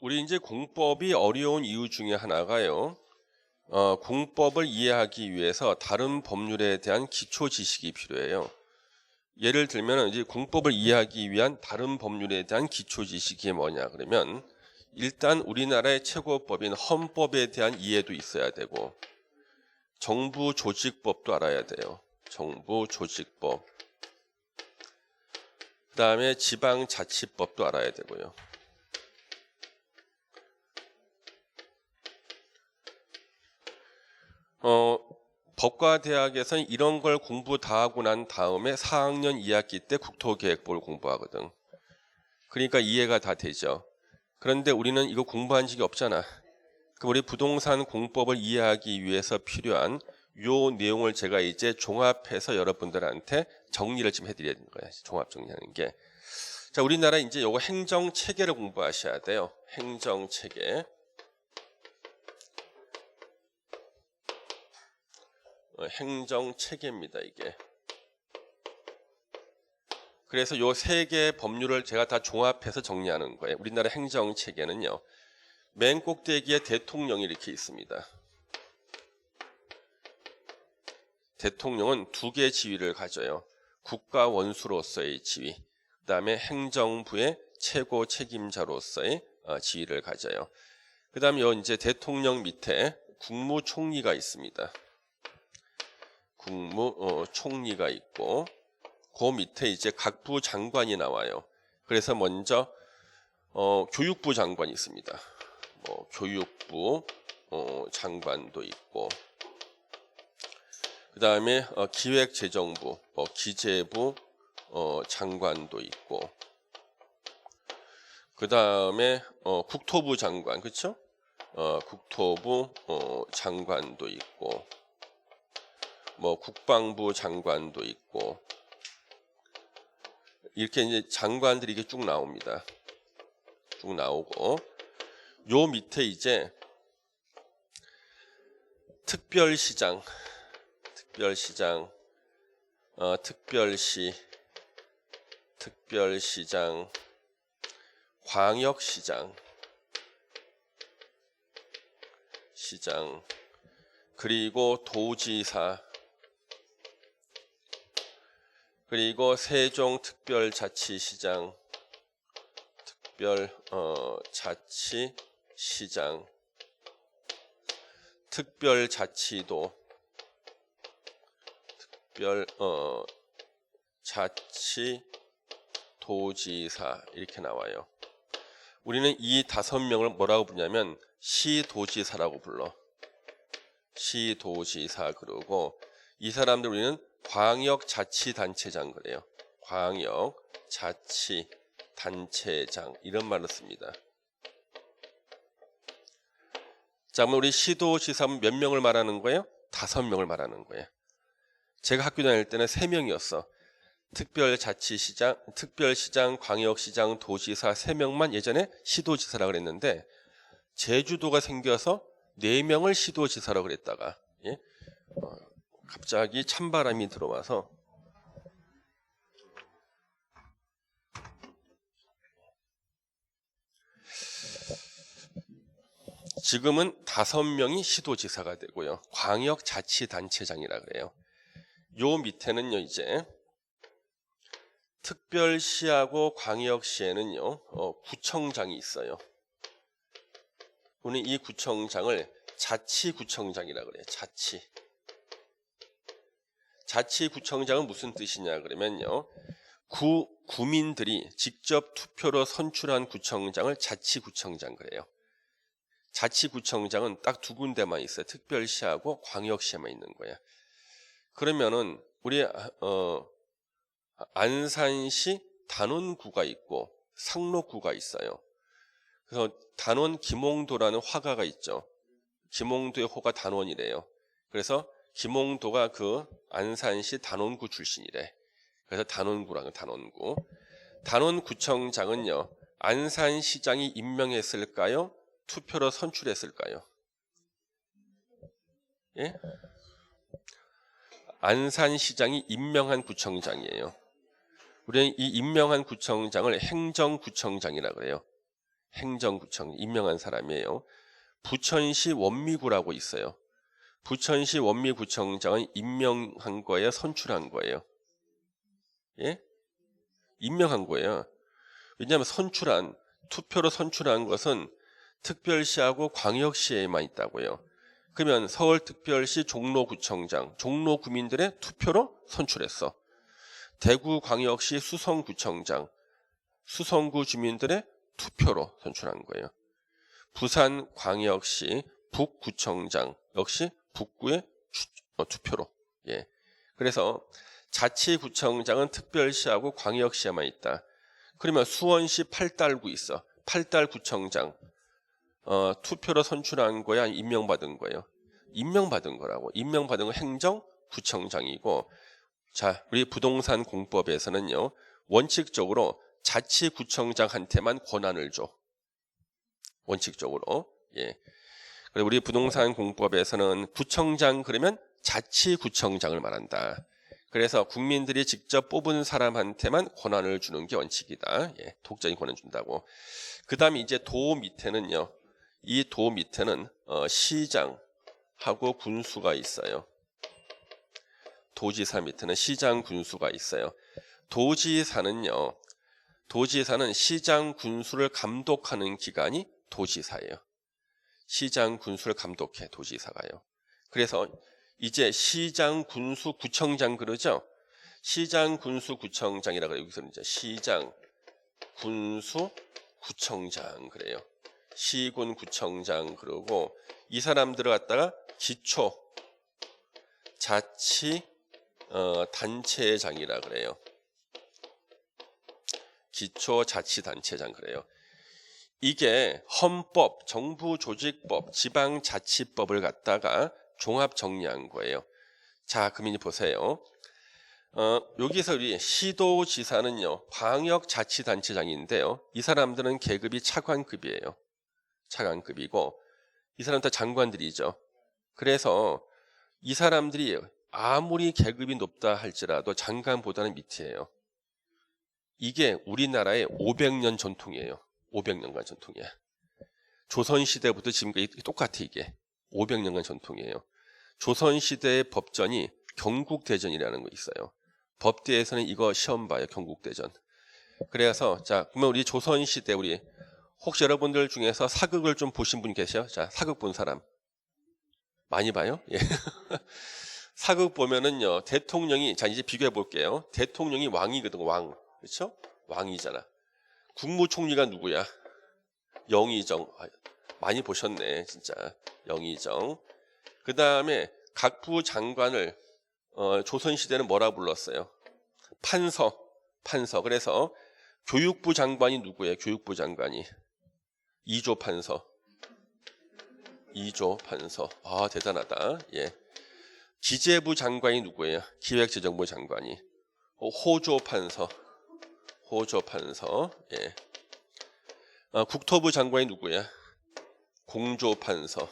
우리 이제 공법이 어려운 이유 중에 하나가요. 공법을 이해하기 위해서 다른 법률에 대한 기초 지식이 필요해요. 예를 들면 이제 공법을 이해하기 위한 다른 법률에 대한 기초 지식이 뭐냐 그러면 일단 우리나라의 최고법인 헌법에 대한 이해도 있어야 되고 정부 조직법도 알아야 돼요. 정부 조직법. 그다음에 지방자치법도 알아야 되고요. 법과대학에서는 이런 걸 공부 다 하고 난 다음에 4학년 2학기 때 국토계획법을 공부하거든. 그러니까 이해가 다 되죠. 그런데 우리는 이거 공부한 적이 없잖아. 우리 부동산 공법을 이해하기 위해서 필요한 요 내용을 제가 이제 종합해서 여러분들한테 정리를 좀 해드리는 거예요. 종합 정리하는 게. 자, 우리나라 이제 요거 행정체계를 공부하셔야 돼요. 행정체계. 행정체계입니다, 이게. 그래서 요 세 개의 법률을 제가 다 종합해서 정리하는 거예요. 우리나라 행정체계는요. 맨 꼭대기에 대통령이 이렇게 있습니다. 대통령은 두 개의 지위를 가져요. 국가 원수로서의 지위, 그 다음에 행정부의 최고 책임자로서의 지위를 가져요. 그 다음에 이제 대통령 밑에 국무총리가 있습니다. 국무총리가 있고 그 밑에 이제 각부 장관이 나와요. 그래서 먼저 교육부 장관이 있습니다. 교육부 장관도 있고 그 다음에 기획재정부, 기재부 장관도 있고 그 다음에 국토부 장관, 그렇죠? 국토부 장관도 있고 국방부 장관도 있고 이렇게 이제 장관들이 이게 쭉 나옵니다. 쭉 나오고 요 밑에 이제 특별시장, 특별시장, 광역시장, 그리고 도지사, 그리고 세종특별자치시장, 특별자치도, 자치도지사 이렇게 나와요. 우리는 이 5명을 뭐라고 부르냐면 시도지사라고 불러. 시도지사. 그러고 이 사람들 우리는 광역자치단체장 그래요. 광역자치단체장 이런 말을 씁니다. 자, 그럼 우리 시도지사 몇 명을 말하는 거예요? 5명을 말하는 거예요. 제가 학교 다닐 때는 3명이었어. 특별시장, 광역시장, 도지사 3명만 예전에 시도지사라고 그랬는데 제주도가 생겨서 4명을 시도지사라고 그랬다가 갑자기 찬바람이 들어와서 지금은 5명이 시도지사가 되고요. 광역자치단체장이라 그래요. 요 밑에는요 이제 특별시하고 광역시에는요 구청장이 있어요. 우리 이 구청장을 자치구청장이라 그래요. 자치구청장은 무슨 뜻이냐 그러면요 구민들이 직접 투표로 선출한 구청장을 자치구청장 그래요. 자치구청장은 딱 2군데만 있어요. 특별시하고 광역시에만 있는 거야. 그러면은 우리 안산시 단원구가 있고 상록구가 있어요. 그래서 단원 김홍도라는 화가가 있죠. 김홍도의 호가 단원이래요. 그래서 김홍도가 그 안산시 단원구 출신이래. 그래서 단원구라는 단원구. 단원구청장은요 안산시장이 임명했을까요? 투표로 선출했을까요? 예? 안산시장이 임명한 구청장이에요. 우리는 이 임명한 구청장을 행정구청장이라고 해요. 행정구청 임명한 사람이에요. 부천시 원미구라고 있어요. 부천시 원미구청장은 임명한 거예요, 선출한 거예요? 예? 임명한 거예요. 왜냐하면 투표로 선출한 것은 특별시하고 광역시에만 있다고요. 그러면 서울특별시 종로구청장, 종로구민들의 투표로 선출했어. 대구광역시 수성구청장, 수성구 주민들의 투표로 선출한 거예요. 부산광역시 북구청장 역시 북구의 투표로. 예. 그래서 자치구청장은 특별시하고 광역시에만 있다. 그러면 수원시 팔달구 있어. 팔달구청장 투표로 선출한 거야, 임명받은 거예요? 임명받은 거라고. 임명받은 건 행정구청장이고, 자, 우리 부동산 공법에서는요, 원칙적으로 자치구청장한테만 권한을 줘. 원칙적으로. 예. 그리고 우리 부동산 공법에서는 구청장 그러면 자치구청장을 말한다. 그래서 국민들이 직접 뽑은 사람한테만 권한을 주는 게 원칙이다. 예, 독자적인 권한 준다고. 그 다음에 이제 도 밑에는요. 이 도 밑에는 시장하고 군수가 있어요. 도지사 밑에는 시장, 군수가 있어요. 도지사는 시장, 군수를 감독하는 기관이 도지사예요. 시장, 군수를 감독해, 도지사가요. 그래서 이제 시장, 군수, 구청장 그러죠? 시장, 군수, 구청장이라고 해요. 여기서는 이제 시장, 군수, 구청장 그래요. 시군, 구청장 그러고 이 사람들을 갖다가 기초 자치 단체장이라 그래요. 기초자치단체장 그래요. 이게 헌법, 정부조직법, 지방자치법을 갖다가 종합 정리한 거예요. 자, 그럼 이제 보세요. 여기서 우리 시도지사는요, 광역자치단체장인데요. 이 사람들은 계급이 차관급이에요. 차관급이고, 이 사람 다 장관들이죠. 그래서 이 사람들이 아무리 계급이 높다 할지라도 장관보다는 밑이에요. 이게 우리나라의 500년 전통이에요. 500년간 전통이야. 조선시대부터 지금까지 똑같아 이게. 500년간 전통이에요. 조선시대의 법전이 경국대전이라는 거 있어요. 법대에서는 이거 시험 봐요. 경국대전. 그래서 자, 그러면 우리 조선시대 우리 혹시 여러분들 중에서 사극을 좀 보신 분 계셔? 자, 사극 본 사람. 많이 봐요? 예. 사극 보면은요, 대통령이, 자, 이제 비교해 볼게요. 대통령이 왕이거든, 왕. 그렇죠? 왕이잖아. 국무총리가 누구야? 영의정. 많이 보셨네, 진짜. 영의정. 그 다음에 각부 장관을 조선시대는 뭐라 불렀어요? 판서. 그래서 교육부 장관이 누구예요? 교육부 장관이. 이조 판서. 아, 대단하다. 예. 기재부 장관이 누구예요? 기획재정부 장관이. 호조 판서. 예. 국토부 장관이 누구야? 공조 판서.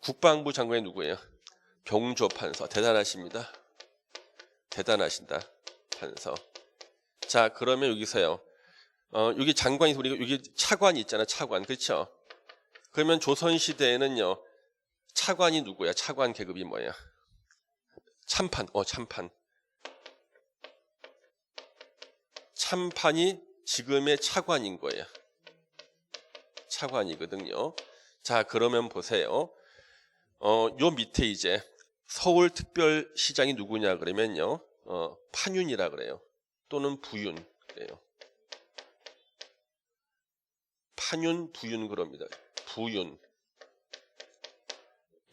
국방부 장관이 누구예요? 병조 판서. 대단하십니다. 대단하신다. 판서. 자, 그러면 여기서요. 여기 장관이 우리가 여기 차관이 있잖아. 차관. 그렇죠? 그러면 조선 시대에는요. 차관이 누구야? 차관 계급이 뭐야? 참판. 참판이 지금의 차관인 거예요. 차관이거든요. 자, 그러면 보세요. 요 밑에 이제 서울특별시장이 누구냐 그러면요. 판윤이라 그래요. 또는 부윤 그래요. 판윤, 부윤 그럽니다. 부윤.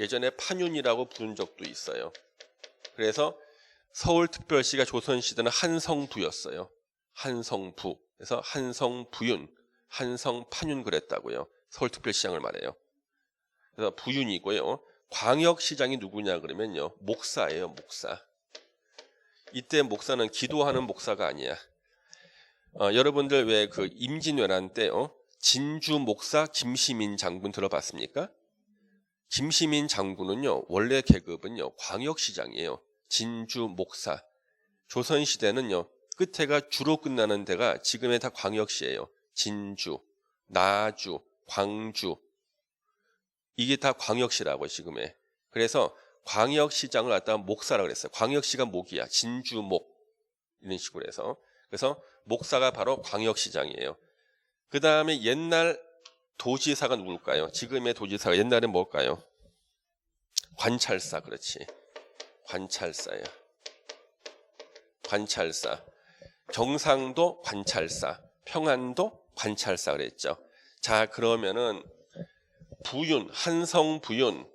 예전에 판윤이라고 부른 적도 있어요. 그래서 서울특별시가 조선시대는 한성부였어요. 한성부. 그래서 한성부윤, 한성판윤 그랬다고요. 서울특별시장을 말해요. 그래서 부윤이고요. 광역시장이 누구냐 그러면요. 목사예요. 목사. 이때 목사는 기도하는 목사가 아니야. 여러분들 왜 그 임진왜란 때요. 진주 목사 김시민 장군 들어봤습니까? 김시민 장군은요. 원래 계급은요. 광역시장이에요. 진주 목사. 조선시대는요. 끝에가 주로 끝나는 데가 지금의 다 광역시예요. 진주, 나주, 광주. 이게 다 광역시라고 지금의. 그래서 광역시장을 갖다가 목사라고 그랬어요. 광역시가 목이야. 진주목. 이런 식으로 해서. 그래서 목사가 바로 광역시장이에요. 그 다음에 옛날 도지사가 누굴까요? 지금의 도지사가 옛날엔 뭘까요? 관찰사. 그렇지. 관찰사예요. 관찰사. 경상도 관찰사, 평안도 관찰사 그랬죠. 자, 그러면은 부윤, 한성 부윤,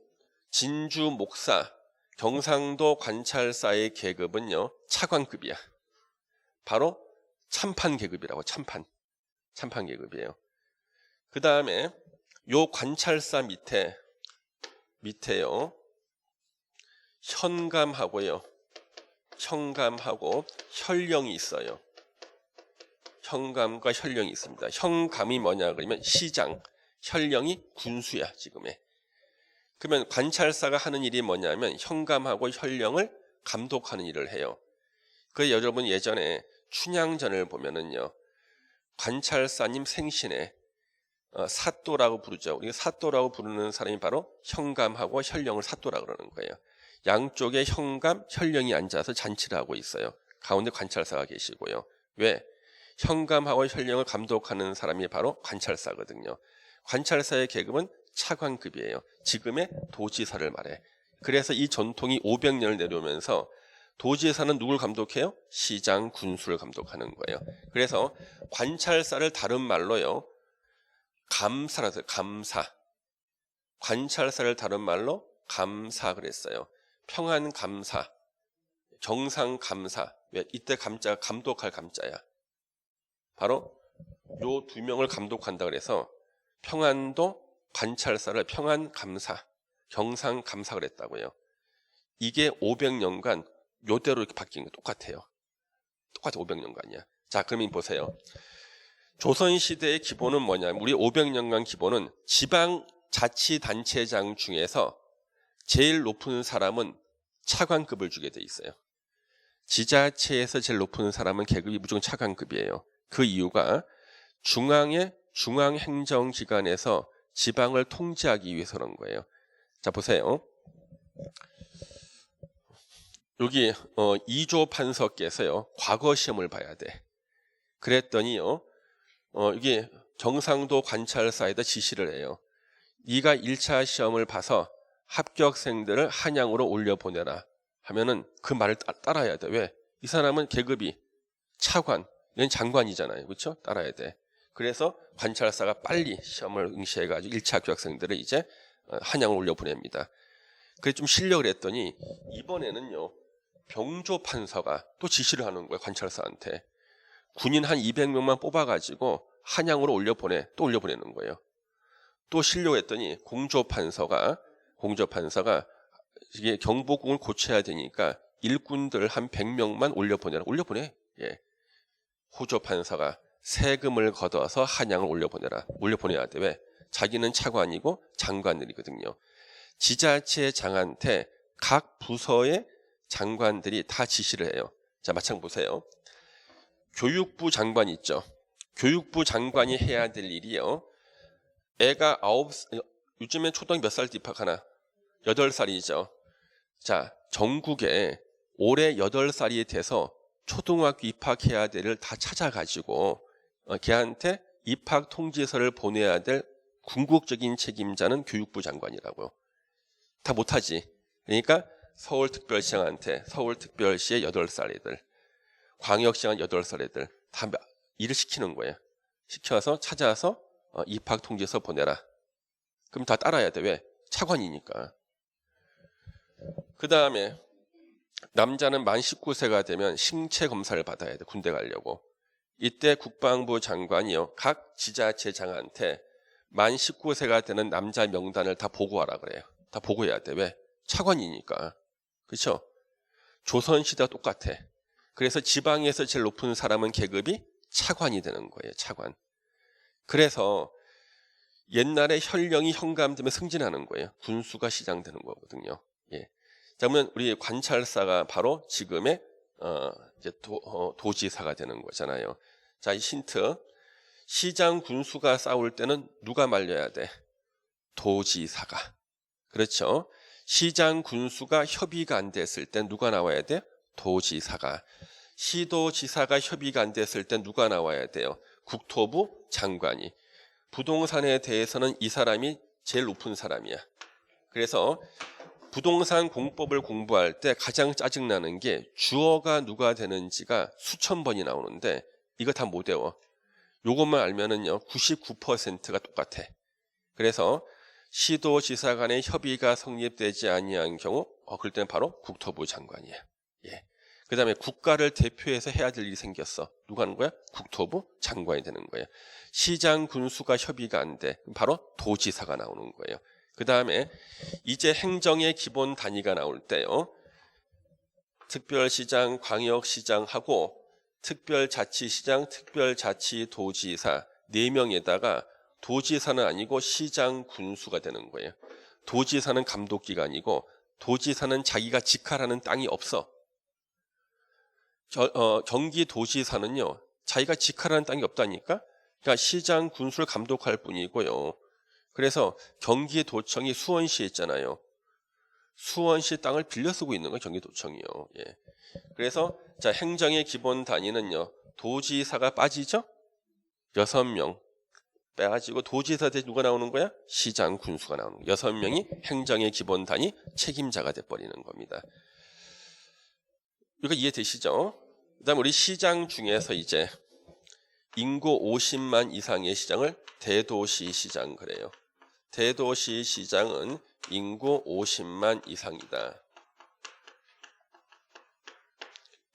진주 목사, 경상도 관찰사의 계급은요, 차관급이야. 바로 참판 계급이라고. 참판 계급이에요. 그 다음에 요 관찰사 밑에요, 현감하고 혈령이 있어요. 현감과 혈령이 있습니다. 현감이 뭐냐 그러면 시장, 혈령이 군수야 지금의. 그러면 관찰사가 하는 일이 뭐냐면 현감하고 혈령을 감독하는 일을 해요. 그 여러분 예전에 춘향전을 보면은요, 관찰사님 생신에 사또라고 부르죠. 우리가 사또라고 부르는 사람이 바로 현감하고 혈령을 사또라고 그러는 거예요. 양쪽에 현감, 혈령이 앉아서 잔치를 하고 있어요. 가운데 관찰사가 계시고요. 왜? 현감하고 혈령을 감독하는 사람이 바로 관찰사거든요. 관찰사의 계급은 차관급이에요. 지금의 도지사를 말해. 그래서 이 전통이 500년을 내려오면서 도지사는 누굴 감독해요? 시장, 군수를 감독하는 거예요. 그래서 관찰사를 다른 말로요, 감사라서 감사. 관찰사를 다른 말로 감사 그랬어요. 평안감사, 경상감사. 왜? 이때 감자가 감독할 감자야. 바로 요 두 명을 감독한다 그래서 평안도 관찰사를 평안감사, 경상감사 그랬다고요. 이게 500년간 요대로 이렇게 바뀐 거 똑같아요. 똑같아. 500년간이야. 자, 그러면 보세요. 조선시대의 기본은 뭐냐면, 우리 500년간 기본은 지방자치단체장 중에서 제일 높은 사람은 차관급을 주게 돼 있어요. 지자체에서 제일 높은 사람은 계급이 무조건 차관급이에요. 그 이유가 중앙행정기관에서 지방을 통제하기 위해서 그런 거예요. 자, 보세요. 여기 이조 판서께서요, 과거 시험을 봐야 돼. 그랬더니요, 이게 경상도 관찰사에다 지시를 해요. 네가 1차 시험을 봐서 합격생들을 한양으로 올려보내라 하면은 그 말을 따라야 돼. 왜? 이 사람은 계급이 차관, 얘는 장관이잖아요. 그렇죠? 따라야 돼. 그래서 관찰사가 빨리 시험을 응시해가지고 1차 합격생들을 이제 한양으로 올려보냅니다. 그래서 좀 실력을 했더니 이번에는요, 병조 판서가 또 지시를 하는 거예요. 관찰사한테. 군인 한 200명만 뽑아가지고 한양으로 또 올려보내는 거예요. 또 실력을 했더니 공조 판서가 이게 경복궁을 고쳐야 되니까 일꾼들 한 100명만 올려보내. 예. 호조 판서가 세금을 걷어서 한양을 올려보내야 돼. 왜? 자기는 차관이고 장관들이거든요. 지자체장한테 각 부서의 장관들이 다 지시를 해요. 자, 마찬가지 보세요. 교육부 장관 있죠. 교육부 장관이 해야 될 일이요, 애가 요즘에 초등학교 몇 살 때 입학하나? 8살이죠. 자, 전국에 올해 8살이 돼서 초등학교 입학해야 될 애를 다 찾아가지고 걔한테 입학 통지서를 보내야 될 궁극적인 책임자는 교육부 장관이라고요. 다 못하지. 그러니까 서울특별시장한테 서울특별시의 8살 애들, 광역시장 8살 애들 다 일을 시키는 거예요. 시켜서 찾아서 입학 통지서 보내라. 그럼 다 따라야 돼. 왜? 차관이니까. 그 다음에 남자는 만 19세가 되면 신체 검사를 받아야 돼. 군대 가려고. 이때 국방부 장관이요, 각 지자체장한테 만 19세가 되는 남자 명단을 다 보고하라 그래요. 다 보고해야 돼. 왜? 차관이니까. 그렇죠? 조선시대와 똑같아. 그래서 지방에서 제일 높은 사람은 계급이 차관이 되는 거예요. 차관. 그래서 옛날에 혈령이 현감되면 승진하는 거예요. 군수가 시장 되는 거거든요. 예. 자, 그러면 우리 관찰사가 바로 지금의 이제 도지사가 되는 거잖아요. 자, 이 힌트. 시장 군수가 싸울 때는 누가 말려야 돼? 도지사가. 그렇죠. 시장 군수가 협의가 안 됐을 때 누가 나와야 돼? 도지사가. 시도지사가 협의가 안 됐을 때 누가 나와야 돼요? 국토부 장관이. 부동산에 대해서는 이 사람이 제일 높은 사람이야. 그래서 부동산 공법을 공부할 때 가장 짜증나는 게 주어가 누가 되는지가 수천 번이 나오는데 이거 다 못 외워. 요것만 알면은요 99%가 똑같아. 그래서 시도지사 간의 협의가 성립되지 아니한 경우 그럴 때는 바로 국토부 장관이야. 예. 그 다음에 국가를 대표해서 해야 될 일이 생겼어. 누가 하는 거야? 국토부 장관이 되는 거야. 시장 군수가 협의가 안 돼. 바로 도지사가 나오는 거예요. 그 다음에 이제 행정의 기본 단위가 나올 때요. 특별시장, 광역시장하고 특별자치시장, 특별자치도지사 4명에다가 도지사는 아니고 시장 군수가 되는 거예요. 도지사는 감독기관이고 도지사는 자기가 직할하는 땅이 없어. 경기도지사는요. 자기가 직할하는 땅이 없다니까. 그러니까 시장 군수를 감독할 뿐이고요. 그래서 경기도청이 수원시에 있잖아요. 수원시 땅을 빌려 쓰고 있는 거예요. 경기도청이요. 예. 그래서 자 행정의 기본 단위는요. 도지사가 빠지죠. 6명 빼가지고 도지사 대 누가 나오는 거야? 시장 군수가 나오는 거야. 6명이 행정의 기본 단위 책임자가 돼버리는 겁니다. 이거 이해되시죠? 그 다음에 우리 시장 중에서 이제 인구 50만 이상의 시장을 대도시 시장 그래요. 대도시 시장은 인구 50만 이상이다.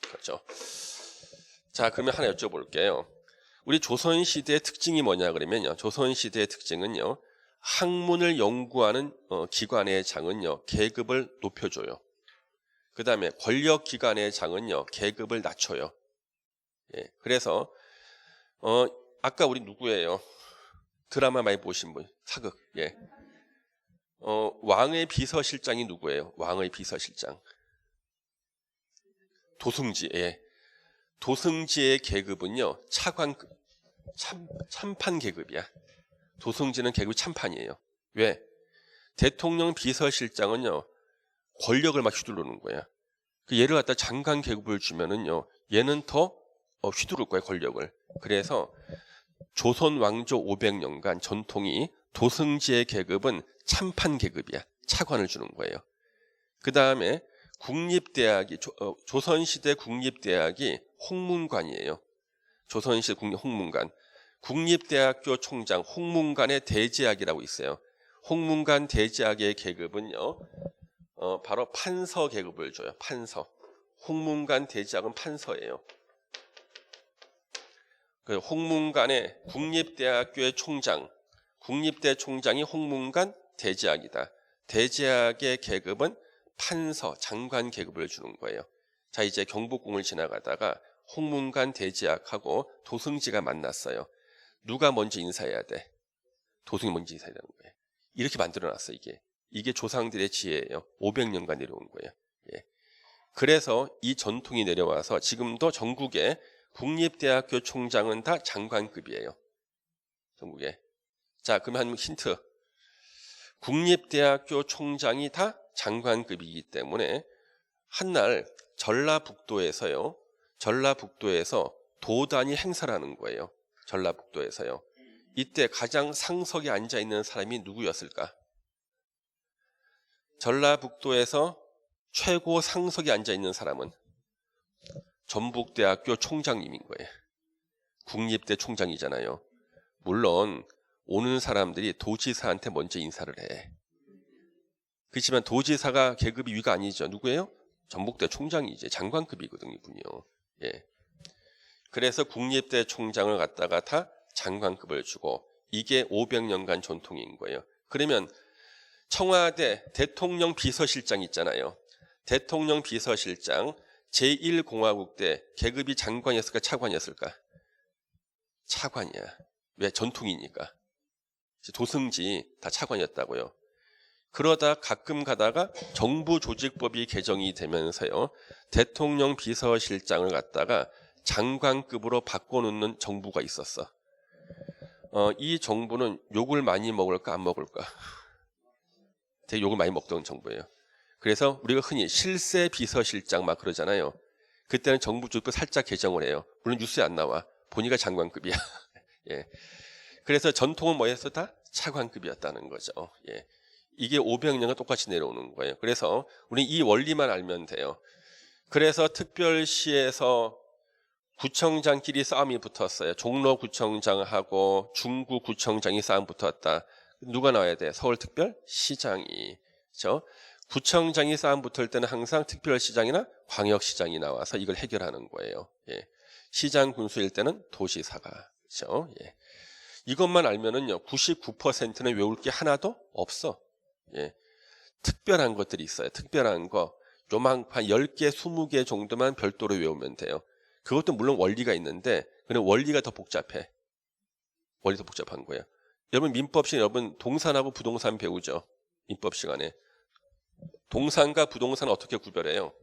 그렇죠. 자, 그러면 하나 여쭤볼게요. 우리 조선시대의 특징이 뭐냐 그러면요. 조선시대의 특징은요. 학문을 연구하는 기관의 장은요. 계급을 높여줘요. 그 다음에 권력기관의 장은요. 계급을 낮춰요. 예, 그래서 아까 우리 누구예요? 드라마 많이 보신 분, 사극. 예. 왕의 비서실장이 누구예요? 왕의 비서실장. 도승지. 예. 도승지의 계급은요. 차관급, 참판 계급이야. 도승지는 계급이 참판이에요. 왜? 대통령 비서실장은요. 권력을 막 휘두르는 거야. 그 얘를 갖다 장관 계급을 주면은요. 얘는 더 휘두를 거야, 권력을. 그래서 조선 왕조 500년간 전통이 도승지의 계급은 참판 계급이야. 차관을 주는 거예요. 그 다음에 국립대학이 조선시대 국립대학이 홍문관이에요. 조선시대 홍문관. 국립대학교 총장 홍문관의 대제학이라고 있어요. 홍문관 대제학의 계급은요. 바로 판서 계급을 줘요. 판서. 홍문관 대제학은 판서예요. 그 홍문관의 국립대학교의 총장, 국립대 총장이 홍문관 대제학이다. 대제학의 계급은 판서, 장관 계급을 주는 거예요. 자, 이제 경복궁을 지나가다가 홍문관 대제학하고 도승지가 만났어요. 누가 먼저 인사해야 돼? 도승이 먼저 인사해야 되는 거예요. 이렇게 만들어놨어, 이게. 이게 조상들의 지혜예요. 500년간 내려온 거예요. 예. 그래서 이 전통이 내려와서 지금도 전국에 국립대학교 총장은 다 장관급이에요. 전국에. 자, 그러면 한 힌트. 국립대학교 총장이 다 장관급이기 때문에 한날 전라북도에서 도단위 행사를 하는 거예요. 전라북도에서요. 이때 가장 상석에 앉아 있는 사람이 누구였을까? 전라북도에서 최고 상석에 앉아 있는 사람은 전북대학교 총장님인 거예요. 국립대 총장이잖아요. 물론 오는 사람들이 도지사한테 먼저 인사를 해. 그렇지만 도지사가 계급이 위가 아니죠. 누구예요? 전북대 총장이지. 장관급이거든요, 이분이요. 예. 그래서 국립대 총장을 갖다가 다 장관급을 주고 이게 500년간 전통인 거예요. 그러면 청와대 대통령 비서실장 있잖아요. 대통령 비서실장 제1공화국 때 계급이 장관이었을까 차관이었을까? 차관이야. 왜? 전통이니까. 도승지 다 차관이었다고요. 그러다 가끔 가다가 정부 조직법이 개정이 되면서요. 대통령 비서실장을 갖다가 장관급으로 바꿔놓는 정부가 있었어. 이 정부는 욕을 많이 먹을까 안 먹을까? 되게 욕을 많이 먹던 정부예요. 그래서 우리가 흔히 실세 비서실장 막 그러잖아요. 그때는 정부 조직법 살짝 개정을 해요. 물론 뉴스에 안 나와. 보니까 장관급이야. 예. 그래서 전통은 뭐였어? 다 차관급이었다는 거죠. 예. 이게 500년간 똑같이 내려오는 거예요. 그래서 우리 이 원리만 알면 돼요. 그래서 특별시에서 구청장끼리 싸움이 붙었어요. 종로구청장하고 중구구청장이 싸움 붙었다. 누가 나와야 돼? 서울특별시장이. 그렇죠? 구청장이 싸움 붙을 때는 항상 특별시장이나 광역시장이 나와서 이걸 해결하는 거예요. 예. 시장 군수일 때는 도시사가. 그렇죠? 예. 이것만 알면은요, 99%는 외울 게 하나도 없어. 예. 특별한 것들이 있어요. 특별한 거. 요만한 10개, 20개 정도만 별도로 외우면 돼요. 그것도 물론 원리가 있는데, 그냥 원리가 더 복잡해. 원리 더 복잡한 거예요. 여러분, 민법 시간에 여러분, 동산하고 부동산 배우죠? 민법 시간에. 동산과 부동산은 어떻게 구별해요?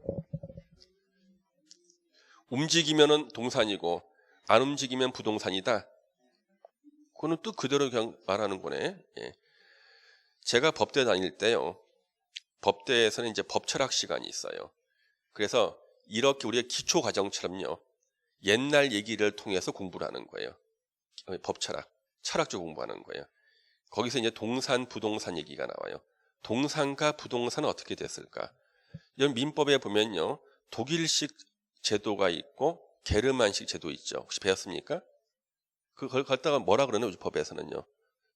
움직이면은 동산이고, 안 움직이면 부동산이다. 그거는 또 그대로 그냥 말하는 거네. 예. 제가 법대 다닐 때요. 법대에서는 이제 법 철학 시간이 있어요. 그래서 이렇게 우리가 기초 과정처럼요. 옛날 얘기를 통해서 공부를 하는 거예요. 법 철학, 철학적 공부하는 거예요. 거기서 이제 동산, 부동산 얘기가 나와요. 동산과 부동산은 어떻게 됐을까? 이런 민법에 보면요. 독일식 제도가 있고 게르만식 제도 있죠. 혹시 배웠습니까? 그걸 갖다가 뭐라 그러나요? 법에서는요.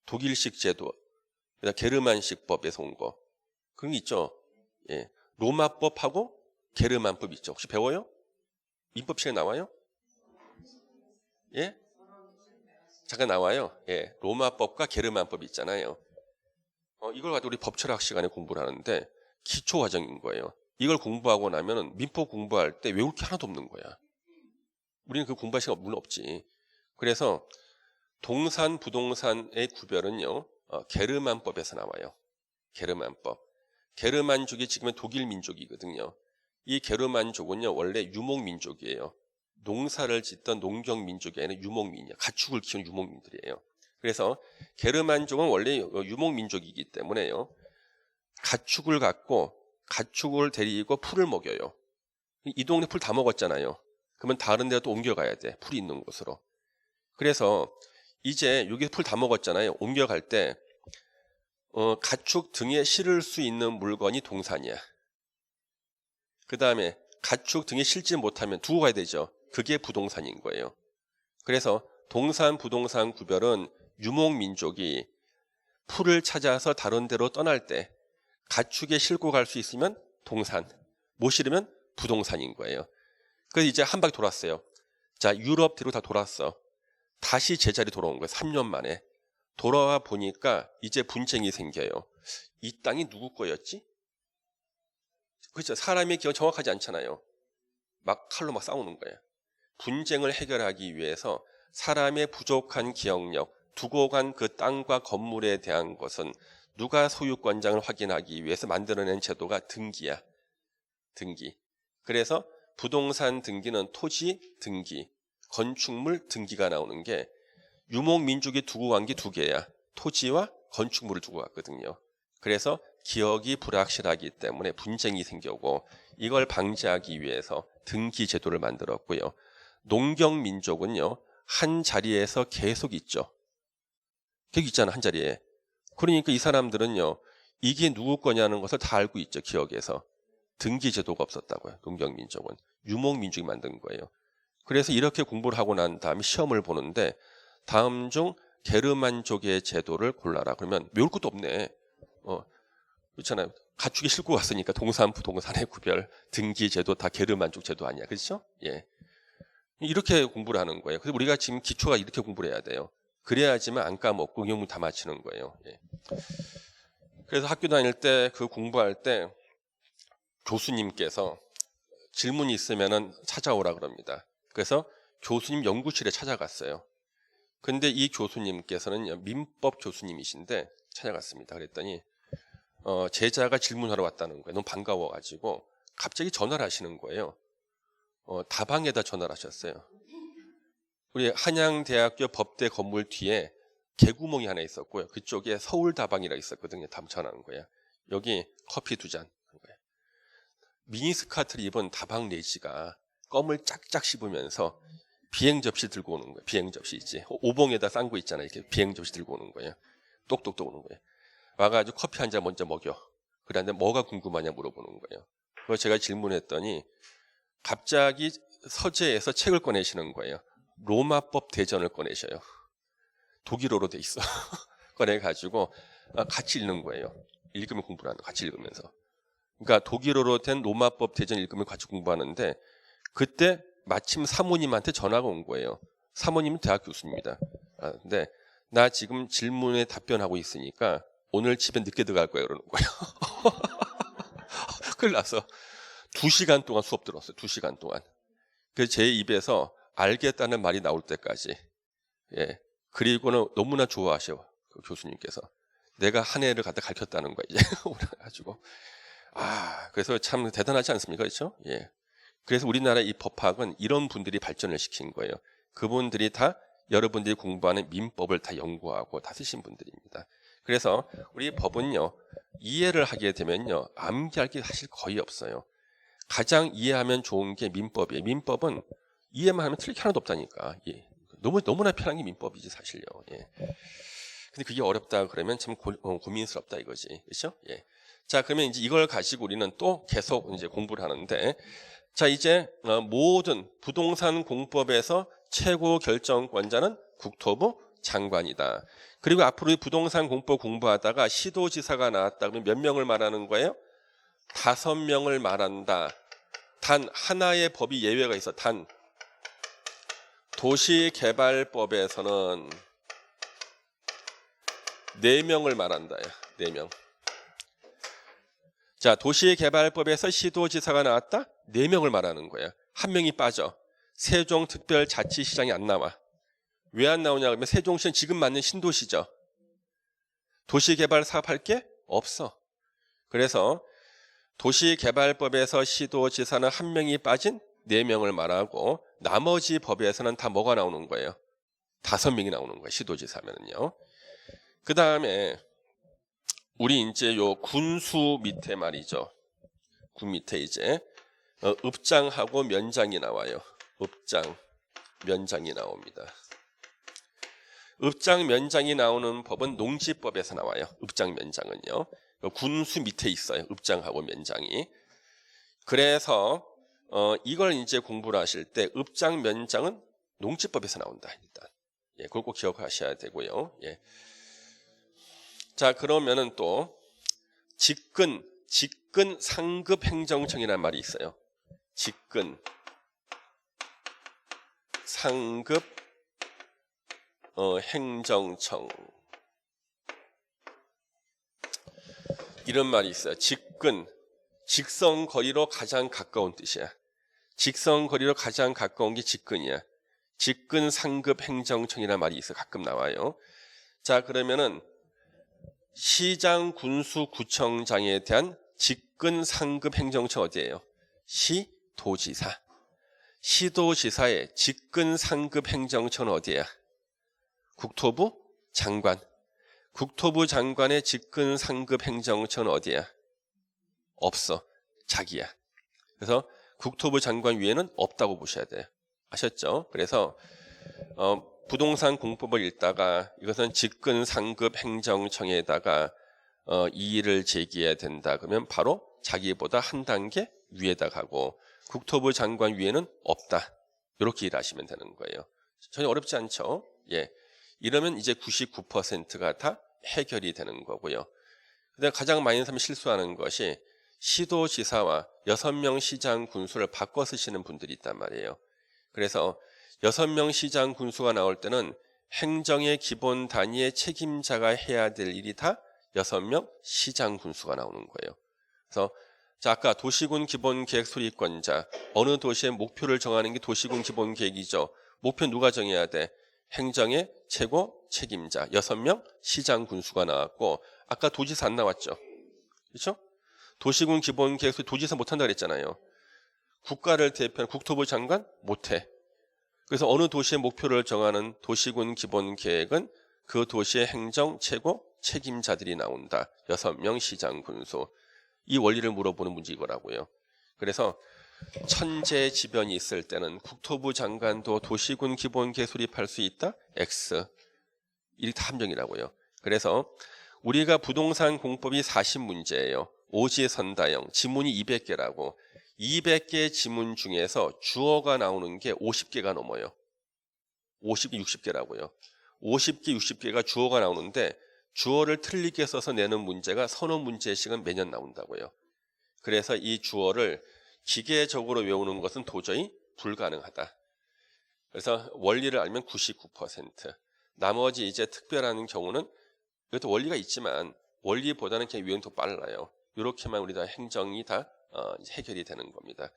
독일식 제도, 게르만식 법에서 온 거. 그런 게 있죠. 예. 로마법하고 게르만법 있죠. 혹시 배워요? 민법 시간에 나와요? 예? 잠깐 나와요. 예. 로마법과 게르만법 있잖아요. 이걸 가지고 우리 법철학 시간에 공부를 하는데 기초 과정인 거예요. 이걸 공부하고 나면은 민법 공부할 때 외울 게 하나도 없는 거야. 우리는 그 공부할 시간 물론 없지. 그래서 동산, 부동산의 구별은요. 게르만법에서 나와요. 게르만법. 게르만족이 지금은 독일 민족이거든요. 이 게르만족은요. 원래 유목민족이에요. 농사를 짓던 농경민족이 아니라 유목민이에요. 가축을 키우는 유목민들이에요. 그래서 게르만족은 원래 유목민족이기 때문에요. 가축을 갖고 가축을 데리고 풀을 먹여요. 이 동네 풀 다 먹었잖아요. 그러면 다른 데로 또 옮겨가야 돼. 풀이 있는 곳으로. 그래서 이제 여기 풀 다 먹었잖아요. 옮겨갈 때 가축 등에 실을 수 있는 물건이 동산이야. 그 다음에 가축 등에 실지 못하면 두고 가야 되죠. 그게 부동산인 거예요. 그래서 동산, 부동산 구별은 유목민족이 풀을 찾아서 다른 데로 떠날 때 가축에 싣고 갈 수 있으면 동산, 못 실으면 부동산인 거예요. 그래서 이제 한 바퀴 돌았어요. 자, 유럽 뒤로 다 돌았어. 다시 제자리 돌아온 거예요. 3년 만에. 돌아와 보니까 이제 분쟁이 생겨요. 이 땅이 누구 거였지? 그렇죠. 사람의 기억은 정확하지 않잖아요. 막 칼로 막 싸우는 거예요. 분쟁을 해결하기 위해서 사람의 부족한 기억력, 두고 간 그 땅과 건물에 대한 것은 누가 소유권장을 확인하기 위해서 만들어낸 제도가 등기야. 등기. 그래서 부동산 등기는 토지 등기, 건축물 등기가 나오는 게 유목민족이 두고 간 게 두 개야. 토지와 건축물을 두고 갔거든요. 그래서 기억이 불확실하기 때문에 분쟁이 생기고 이걸 방지하기 위해서 등기 제도를 만들었고요. 농경민족은요. 한 자리에서 계속 있죠. 계속 있잖아, 한 자리에. 그러니까 이 사람들은요. 이게 누구 거냐는 것을 다 알고 있죠, 기억에서. 등기 제도가 없었다고요. 농경민족은. 유목민족이 만든 거예요. 그래서 이렇게 공부를 하고 난 다음에 시험을 보는데 다음 중 게르만족의 제도를 골라라. 그러면 외울 것도 없네. 그렇잖아요. 가축이 싣고 왔으니까 동산, 부동산의 구별, 등기 제도 다 게르만족 제도 아니야. 그렇죠? 예. 이렇게 공부를 하는 거예요. 그래서 우리가 지금 기초가 이렇게 공부를 해야 돼요. 그래야지만 안 까먹고 응용문 다 맞히는 거예요. 예. 그래서 학교 다닐 때 그 공부할 때 교수님께서 질문이 있으면은 찾아오라 그럽니다. 그래서 교수님 연구실에 찾아갔어요. 근데 이 교수님께서는 민법 교수님이신데 찾아갔습니다. 그랬더니 제자가 질문하러 왔다는 거예요. 너무 반가워가지고 갑자기 전화를 하시는 거예요. 다방에다 전화를 하셨어요. 우리 한양대학교 법대 건물 뒤에 개구멍이 하나 있었고요. 그쪽에 서울다방이라 있었거든요. 전화하는 거예요. 여기 커피 2잔. 미니스커트를 입은 다방 내지가 껌을 짝짝 씹으면서 비행 접시 들고 오는 거예요. 비행 접시 있지. 오봉에다 싼 거 있잖아요. 이렇게 비행 접시 들고 오는 거예요. 똑똑똑 오는 거예요. 와가지고 커피 한 잔 먼저 먹여. 그런데 뭐가 궁금하냐 물어보는 거예요. 그래서 제가 질문했더니 갑자기 서재에서 책을 꺼내시는 거예요. 로마법 대전을 꺼내셔요. 독일어로 돼 있어. 꺼내가지고 같이 읽는 거예요. 읽으면 공부를 하는 거 같이 읽으면서. 그러니까 독일어로 된 로마법 대전 읽으면 같이 공부하는데 그때 마침 사모님한테 전화가 온 거예요. 사모님은 대학 교수입니다. 근데 나 지금 질문에 답변하고 있으니까 오늘 집에 늦게 들어갈 거야 그러는 거예요. 큰일 났어. 2시간 동안 수업 들었어요. 2시간 동안. 그래서 제 입에서 알겠다는 말이 나올 때까지. 예. 그리고는 너무나 좋아하셔. 그 교수님께서. 내가 한 해를 갖다 가르쳤다는 거야. 이제 오래가지고. 그래서 참 대단하지 않습니까? 그렇죠? 예. 그래서 우리나라 이 법학은 이런 분들이 발전을 시킨 거예요. 그분들이 다 여러분들이 공부하는 민법을 다 연구하고 다 쓰신 분들입니다. 그래서 우리 법은요, 이해를 하게 되면요, 암기할 게 사실 거의 없어요. 가장 이해하면 좋은 게 민법이에요. 민법은 이해만 하면 틀릴 게 하나도 없다니까. 예. 너무나 편한 게 민법이지, 사실요. 예. 근데 그게 어렵다 그러면 참 고민스럽다 이거지. 그렇죠? 예. 자, 그러면 이제 이걸 가지고 우리는 또 계속 이제 공부를 하는데, 자, 이제 모든 부동산 공법에서 최고 결정권자는 국토부 장관이다. 그리고 앞으로 이 부동산 공법 공부하다가 시도지사가 나왔다 그러면 몇 명을 말하는 거예요? 5명을 말한다. 단 하나의 법이 예외가 있어. 단 도시개발법에서는 4명을 말한다. 4명. 자, 도시개발법에서 시도지사가 나왔다? 4명을 말하는 거야. 1명이 빠져. 세종특별자치시장이 안 나와. 왜 안 나오냐 그러면 세종시는 지금 맞는 신도시죠. 도시개발 사업할 게 없어. 그래서 도시개발법에서 시도지사는 1명이 빠진 4명을 말하고 나머지 법에서는 다 뭐가 나오는 거예요? 5명이 나오는 거예요. 시도지사면은요. 그 다음에 우리 이제 요 군수 밑에 말이죠. 군 밑에 이제 읍장하고 면장이 나와요. 읍장, 면장이 나옵니다. 읍장, 면장이 나오는 법은 농지법에서 나와요. 읍장, 면장은요. 군수 밑에 있어요. 읍장하고 면장이. 그래서 이걸 이제 공부를 하실 때 읍장, 면장은 농지법에서 나온다. 일단. 예, 그걸 꼭 기억하셔야 되고요. 예. 자, 그러면은 또 직근 상급 행정청이라는 말이 있어요. 직근 상급 행정청 이런 말이 있어요. 직근 직선거리로 가장 가까운 뜻이야. 직선거리로 가장 가까운 게 직근이야. 직근 상급 행정청이라는 말이 있어. 가끔 나와요. 자, 그러면은 시장, 군수, 구청장에 대한 직근 상급 행정청 어디예요? 시도지사. 시도지사의 직근 상급 행정처는 어디야? 국토부 장관. 국토부 장관의 직근 상급 행정처는 어디야? 없어. 자기야. 그래서 국토부 장관 위에는 없다고 보셔야 돼요. 아셨죠? 그래서 부동산 공법을 읽다가 이것은 직근 상급 행정청에다가 이의를 제기해야 된다. 그러면 바로 자기보다 한 단계 위에다 가고 국토부 장관 위에는 없다. 이렇게 일하시면 되는 거예요. 전혀 어렵지 않죠? 예. 이러면 이제 99%가 다 해결이 되는 거고요. 근데 가장 많은 사람이 실수하는 것이 시도지사와 6명 시장 군수를 바꿔 쓰시는 분들이 있단 말이에요. 그래서 6명 시장 군수가 나올 때는 행정의 기본 단위의 책임자가 해야 될 일이 다 6명 시장 군수가 나오는 거예요. 그래서 자, 아까 도시군 기본계획 소리권자, 어느 도시의 목표를 정하는 게 도시군 기본계획이죠. 목표 누가 정해야 돼? 행정의 최고 책임자 6명 시장 군수가 나왔고 아까 도지사 안 나왔죠. 그렇죠? 도시군 기본 계획 도지사 못한다 그랬잖아요. 국가를 대표하는 국토부 장관 못해. 그래서 어느 도시의 목표를 정하는 도시군 기본 계획은 그 도시의 행정 최고 책임자들이 나온다. 6명 시장 군수. 이 원리를 물어보는 문제 이거라고요. 그래서 천재지변이 있을 때는 국토부 장관도 도시군 기본 계획 수립할 수 있다. X. 이게 다 함정이라고요. 그래서 우리가 부동산 공법이 40문제예요. 오지선다형 지문이 200개라고. 200개의 지문 중에서 주어가 나오는 게 50개가 넘어요. 50개, 60개라고요. 50개, 60개가 주어가 나오는데 주어를 틀리게 써서 내는 문제가 서너 문제씩은 매년 나온다고요. 그래서 이 주어를 기계적으로 외우는 것은 도저히 불가능하다. 그래서 원리를 알면 99%. 나머지 이제 특별한 경우는 이것도 원리가 있지만 원리보다는 그냥 외우는 더 빨라요. 이렇게만 우리 다 행정이 다 해결이 되는 겁니다.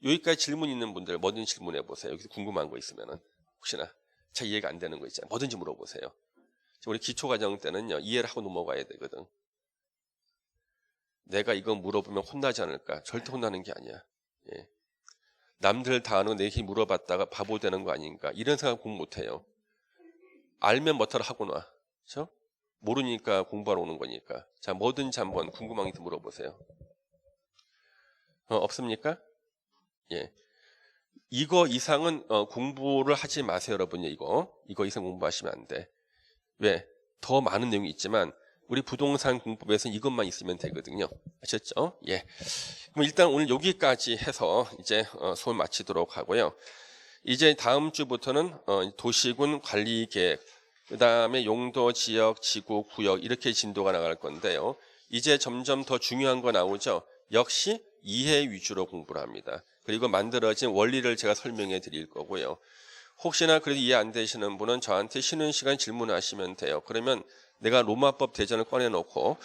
여기까지 질문 있는 분들 뭐든 질문해 보세요. 여기서 궁금한 거 있으면은 혹시나 잘 이해가 안 되는 거 있잖아요. 뭐든지 물어보세요. 우리 기초과정 때는요 이해를 하고 넘어가야 되거든. 내가 이거 물어보면 혼나지 않을까? 절대 혼나는 게 아니야. 예. 남들 다 아는 내게 물어봤다가 바보 되는 거 아닌가? 이런 생각 공부 못해요. 알면 뭐하러 하고 놔. 그렇죠? 모르니까 공부하러 오는 거니까. 자, 뭐든지 한번 궁금한 게 물어보세요. 없습니까? 예. 이거 이상은 공부를 하지 마세요, 여러분. 이거 이상 공부하시면 안 돼. 왜? 더 많은 내용이 있지만 우리 부동산 공법에서는 이것만 있으면 되거든요. 아셨죠? 예. 그럼 일단 오늘 여기까지 해서 이제 수업 마치도록 하고요. 이제 다음 주부터는 도시군 관리 계획, 그다음에 용도, 지역, 지구, 구역 이렇게 진도가 나갈 건데요. 이제 점점 더 중요한 거 나오죠. 역시 이해 위주로 공부를 합니다. 그리고 만들어진 원리를 제가 설명해 드릴 거고요. 혹시나 그래도 이해 안 되시는 분은 저한테 쉬는 시간 질문하시면 돼요. 그러면 내가 로마법 대전을 꺼내놓고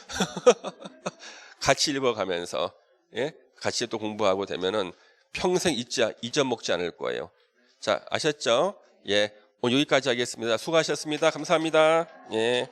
같이 읽어가면서 예? 같이 또 공부하고 되면은 평생 잊어먹지 않을 거예요. 자, 아셨죠? 예, 오늘 여기까지 하겠습니다. 수고하셨습니다. 감사합니다. 예.